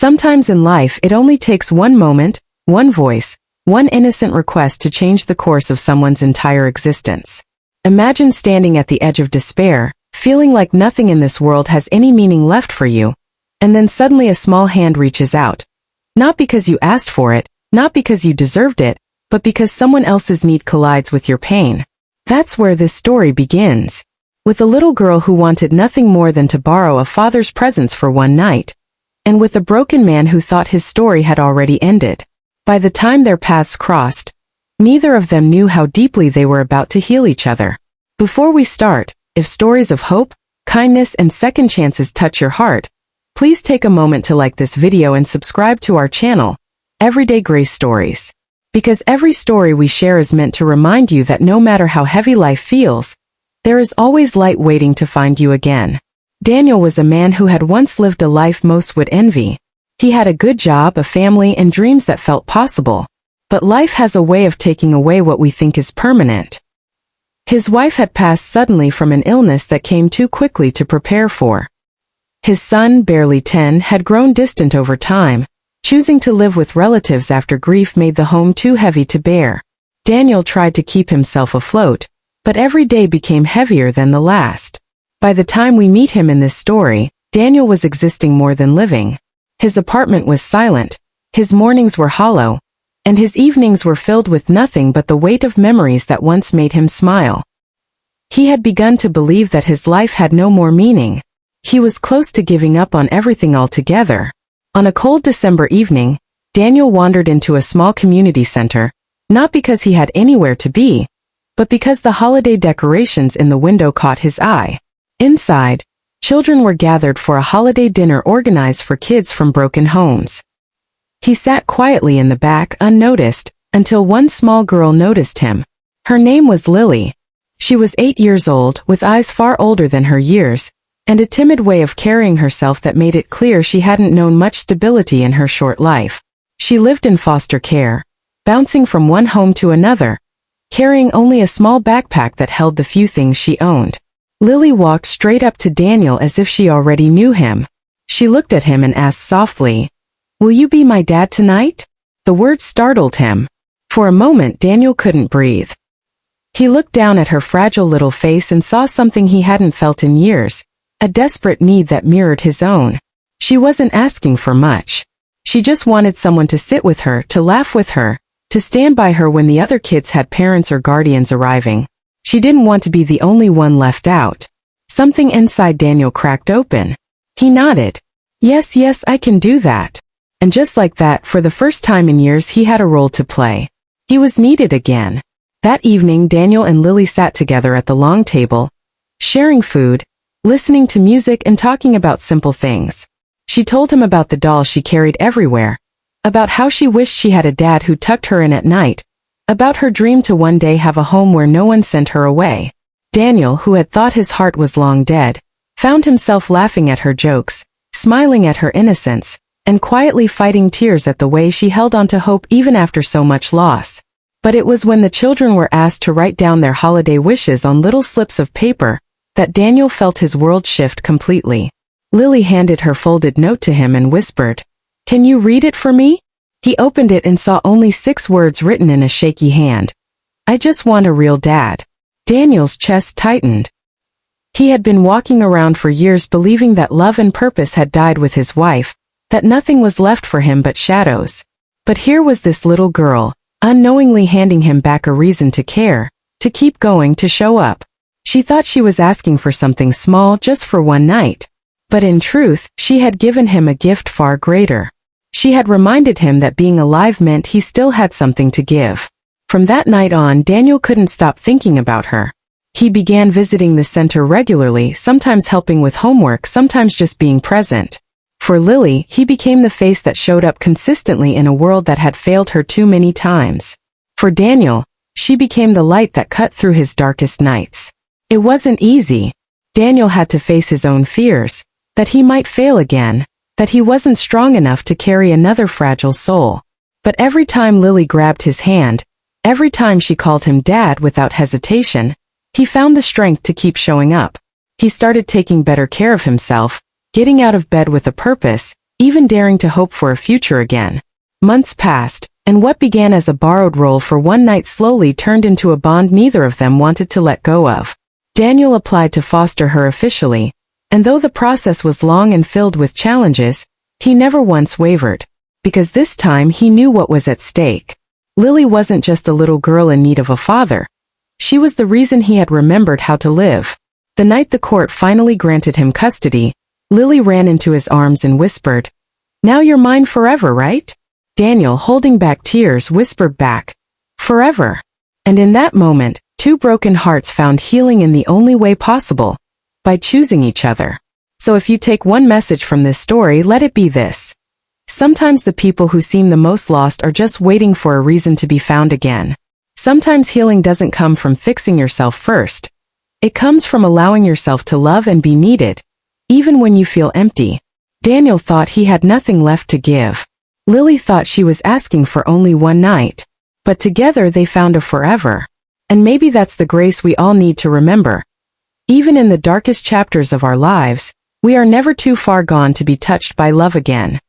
Sometimes in life it only takes one moment, one voice, one innocent request to change the course of someone's entire existence. Imagine standing at the edge of despair, feeling like nothing in this world has any meaning left for you, and then suddenly a small hand reaches out. Not because you asked for it, not because you deserved it, but because someone else's need collides with your pain. That's where this story begins. With a little girl who wanted nothing more than to borrow a father's presence for one night, and with a broken man who thought his story had already ended. By the time their paths crossed, neither of them knew how deeply they were about to heal each other. Before we start, if stories of hope, kindness, and second chances touch your heart, please take a moment to like this video and subscribe to our channel, Everyday Grace Stories. Because every story we share is meant to remind you that no matter how heavy life feels, there is always light waiting to find you again. Daniel was a man who had once lived a life most would envy. He had a good job, a family, and dreams that felt possible. But life has a way of taking away what we think is permanent. His wife had passed suddenly from an illness that came too quickly to prepare for. His son, barely 10, had grown distant over time, choosing to live with relatives after grief made the home too heavy to bear. Daniel tried to keep himself afloat, but every day became heavier than the last. By the time we meet him in this story, Daniel was existing more than living. His apartment was silent, his mornings were hollow, and his evenings were filled with nothing but the weight of memories that once made him smile. He had begun to believe that his life had no more meaning. He was close to giving up on everything altogether. On a cold December evening, Daniel wandered into a small community center, not because he had anywhere to be, but because the holiday decorations in the window caught his eye. Inside, children were gathered for a holiday dinner organized for kids from broken homes. He sat quietly in the back unnoticed, until one small girl noticed him. Her name was Lily. She was 8 years old, with eyes far older than her years, and a timid way of carrying herself that made it clear she hadn't known much stability in her short life. She lived in foster care, bouncing from one home to another, carrying only a small backpack that held the few things she owned. Lily walked straight up to Daniel as if she already knew him. She looked at him and asked softly, "Will you be my dad tonight?" The words startled him. For a moment Daniel couldn't breathe. He looked down at her fragile little face and saw something he hadn't felt in years, a desperate need that mirrored his own. She wasn't asking for much. She just wanted someone to sit with her, to laugh with her, to stand by her when the other kids had parents or guardians arriving. She didn't want to be the only one left out. Something inside Daniel cracked open. He nodded. Yes, I can do that. And just like that, for the first time in years he had a role to play. He was needed again. That evening Daniel and Lily sat together at the long table, sharing food, listening to music and talking about simple things. She told him about the doll she carried everywhere, about how she wished she had a dad who tucked her in at night, about her dream to one day have a home where no one sent her away. Daniel, who had thought his heart was long dead, found himself laughing at her jokes, smiling at her innocence, and quietly fighting tears at the way she held on to hope even after so much loss. But it was when the children were asked to write down their holiday wishes on little slips of paper that Daniel felt his world shift completely. Lily handed her folded note to him and whispered, "Can you read it for me?" He opened it and saw only 6 words written in a shaky hand. "I just want a real dad." Daniel's chest tightened. He had been walking around for years believing that love and purpose had died with his wife, that nothing was left for him but shadows. But here was this little girl, unknowingly handing him back a reason to care, to keep going, to show up. She thought she was asking for something small just for one night. But in truth, she had given him a gift far greater. She had reminded him that being alive meant he still had something to give. From that night on, Daniel couldn't stop thinking about her. He began visiting the center regularly, sometimes helping with homework, sometimes just being present. For Lily, he became the face that showed up consistently in a world that had failed her too many times. For Daniel, she became the light that cut through his darkest nights. It wasn't easy. Daniel had to face his own fears, that he might fail again, that he wasn't strong enough to carry another fragile soul. But every time Lily grabbed his hand, every time she called him dad without hesitation, he found the strength to keep showing up. He started taking better care of himself, getting out of bed with a purpose, even daring to hope for a future again. Months passed, and what began as a borrowed role for one night slowly turned into a bond neither of them wanted to let go of. Daniel applied to foster her officially, and though the process was long and filled with challenges, he never once wavered. Because this time he knew what was at stake. Lily wasn't just a little girl in need of a father. She was the reason he had remembered how to live. The night the court finally granted him custody, Lily ran into his arms and whispered, "Now you're mine forever, right?" Daniel, holding back tears, whispered back, "Forever." And in that moment, two broken hearts found healing in the only way possible, by choosing each other. So if you take one message from this story, let it be this. Sometimes the people who seem the most lost are just waiting for a reason to be found again. Sometimes healing doesn't come from fixing yourself first. It comes from allowing yourself to love and be needed, even when you feel empty. Daniel thought he had nothing left to give. Lily thought she was asking for only one night. But together they found a forever. And maybe that's the grace we all need to remember. Even in the darkest chapters of our lives, we are never too far gone to be touched by love again.